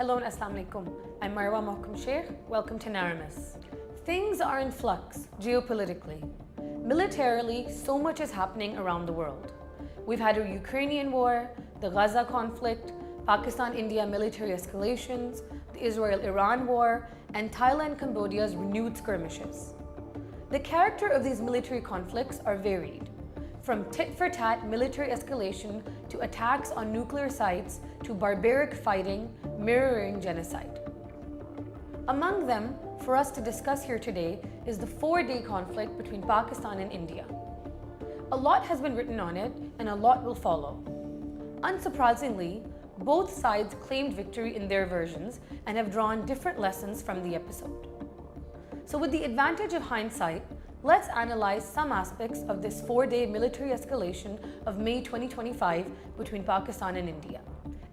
Hello and Assalamu Alaikum. I'm Marwa Mohkam Sheikh. Welcome to Naramis. Things are in flux geopolitically. Militarily, so much is happening around the world. We've had a Ukrainian war, the Gaza conflict, Pakistan-India military escalations, the Israel-Iran war, and Thailand-Cambodia's renewed skirmishes. The character of these military conflicts are varied, from tit-for-tat military escalation to attacks on nuclear sites to barbaric fighting mirroring genocide. Among them, for us to discuss here today, is the 4-day conflict between Pakistan and India. A lot has been written on it, and a lot will follow. Unsurprisingly, both sides claimed victory in their versions and have drawn different lessons from the episode. So with the advantage of hindsight, let's analyze some aspects of this 4-day military escalation of May 2025 between Pakistan and India.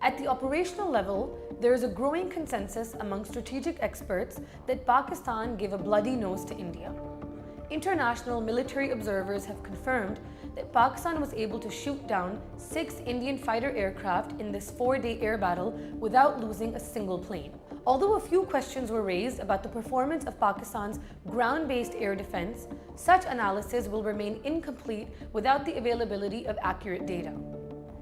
At the operational level, there is a growing consensus among strategic experts that Pakistan gave a bloody nose to India. International military observers have confirmed that Pakistan was able to shoot down 6 Indian fighter aircraft in this 4-day air battle without losing a single plane. Although a few questions were raised about the performance of Pakistan's ground-based air defense, such analysis will remain incomplete without the availability of accurate data.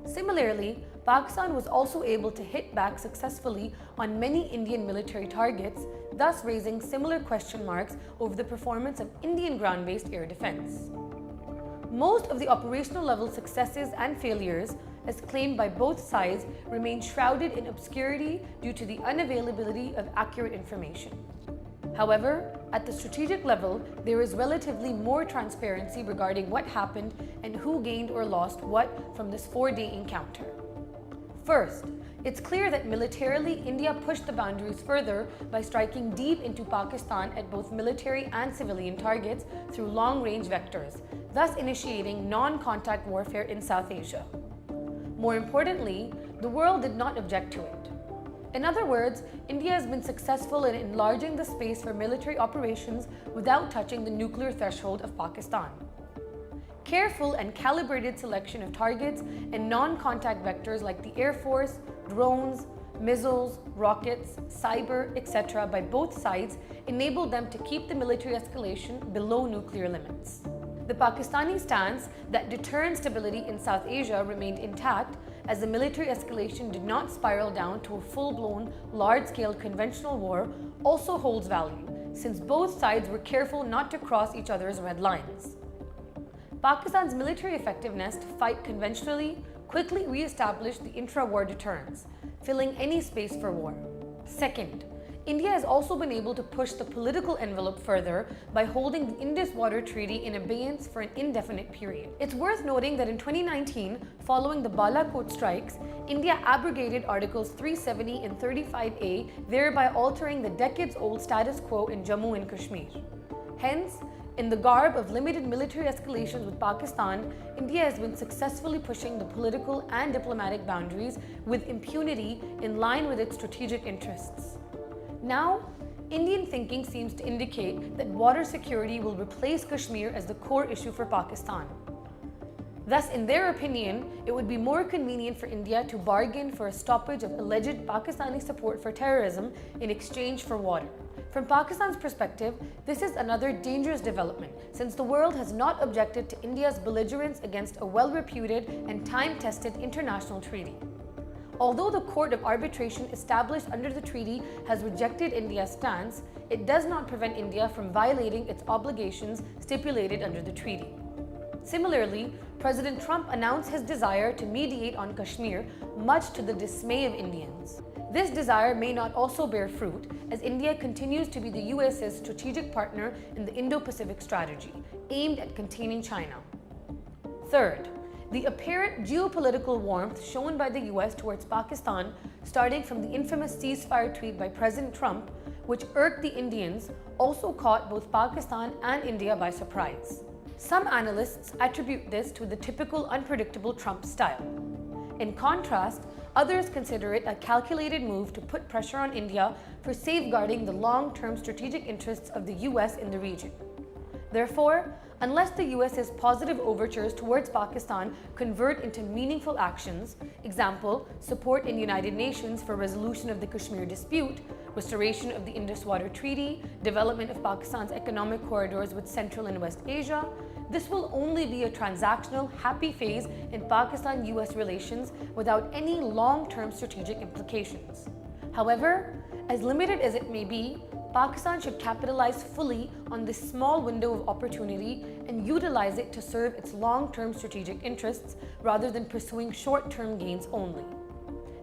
Similarly, Pakistan was also able to hit back successfully on many Indian military targets, thus raising similar question marks over the performance of Indian ground-based air defense. Most of the operational level successes and failures, as claimed by both sides, remain shrouded in obscurity due to the unavailability of accurate information. However, at the strategic level, there is relatively more transparency regarding what happened and who gained or lost what from this 4-day encounter. First, it's clear that militarily, India pushed the boundaries further by striking deep into Pakistan at both military and civilian targets through long-range vectors, thus initiating non-contact warfare in South Asia. More importantly, the world did not object to it. In other words, India has been successful in enlarging the space for military operations without touching the nuclear threshold of Pakistan. Careful and calibrated selection of targets and non-contact vectors like the Air Force, drones, missiles, rockets, cyber, etc. by both sides enabled them to keep the military escalation below nuclear limits. The Pakistani stance that deterrent stability in South Asia remained intact as the military escalation did not spiral down to a full-blown, large-scale conventional war also holds value, since both sides were careful not to cross each other's red lines. Pakistan's military effectiveness to fight conventionally quickly re-established the intra-war deterrence, filling any space for war. Second, India has also been able to push the political envelope further by holding the Indus Water Treaty in abeyance for an indefinite period. It's worth noting that in 2019, following the Balakot strikes, India abrogated Articles 370 and 35A, thereby altering the decades-old status quo in Jammu and Kashmir. Hence, in the garb of limited military escalations with Pakistan, India has been successfully pushing the political and diplomatic boundaries with impunity in line with its strategic interests. Now, Indian thinking seems to indicate that water security will replace Kashmir as the core issue for Pakistan. Thus, in their opinion, it would be more convenient for India to bargain for a stoppage of alleged Pakistani support for terrorism in exchange for water. From Pakistan's perspective, this is another dangerous development, since the world has not objected to India's belligerence against a well-reputed and time-tested international treaty. Although the Court of Arbitration established under the treaty has rejected India's stance, it does not prevent India from violating its obligations stipulated under the treaty. Similarly, President Trump announced his desire to mediate on Kashmir, much to the dismay of Indians. This desire may not also bear fruit, as India continues to be the US's strategic partner in the Indo-Pacific strategy, aimed at containing China. Third, the apparent geopolitical warmth shown by the US towards Pakistan, starting from the infamous ceasefire tweet by President Trump, which irked the Indians, also caught both Pakistan and India by surprise. Some analysts attribute this to the typical unpredictable Trump style. In contrast, others consider it a calculated move to put pressure on India for safeguarding the long-term strategic interests of the US in the region. Therefore, Unless the US's positive overtures towards Pakistan convert into meaningful actions, example, support in United Nations for resolution of the Kashmir dispute, restoration of the Indus Water Treaty, development of Pakistan's economic corridors with Central and West Asia, this will only be a transactional, happy phase in Pakistan-US relations without any long-term strategic implications. However, as limited as it may be, Pakistan should capitalize fully on this small window of opportunity and utilize it to serve its long-term strategic interests rather than pursuing short-term gains only.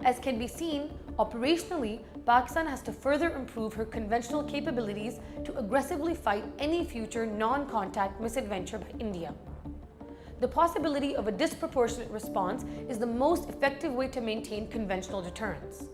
As can be seen, operationally, Pakistan has to further improve her conventional capabilities to aggressively fight any future non-contact misadventure by India. The possibility of a disproportionate response is the most effective way to maintain conventional deterrence.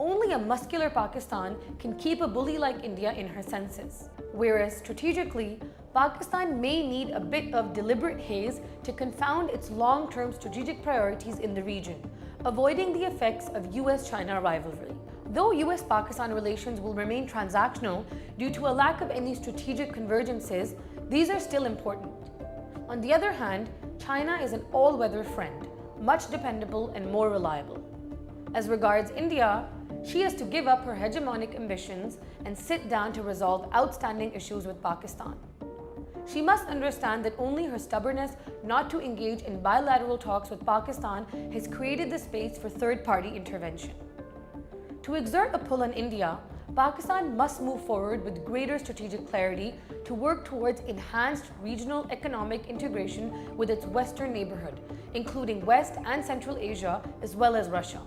Only a muscular Pakistan can keep a bully like India in her senses. Whereas strategically, Pakistan may need a bit of deliberate haze to confound its long-term strategic priorities in the region, avoiding the effects of US-China rivalry. Though US-Pakistan relations will remain transactional due to a lack of any strategic convergences, these are still important. On the other hand, China is an all-weather friend, much dependable and more reliable. As regards India, she has to give up her hegemonic ambitions and sit down to resolve outstanding issues with Pakistan. She must understand that only her stubbornness not to engage in bilateral talks with Pakistan has created the space for third-party intervention. To exert a pull on India, Pakistan must move forward with greater strategic clarity to work towards enhanced regional economic integration with its Western neighborhood, including West and Central Asia, as well as Russia.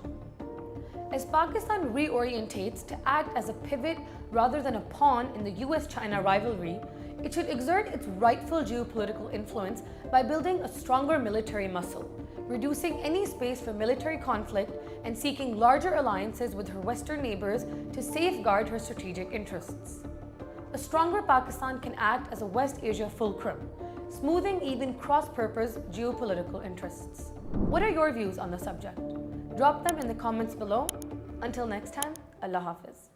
As Pakistan reorientates to act as a pivot rather than a pawn in the US-China rivalry, it should exert its rightful geopolitical influence by building a stronger military muscle, reducing any space for military conflict and seeking larger alliances with her Western neighbors to safeguard her strategic interests. A stronger Pakistan can act as a West Asia fulcrum, smoothing even cross-purpose geopolitical interests. What are your views on the subject? Drop them in the comments below. Until next time, Allah Hafiz.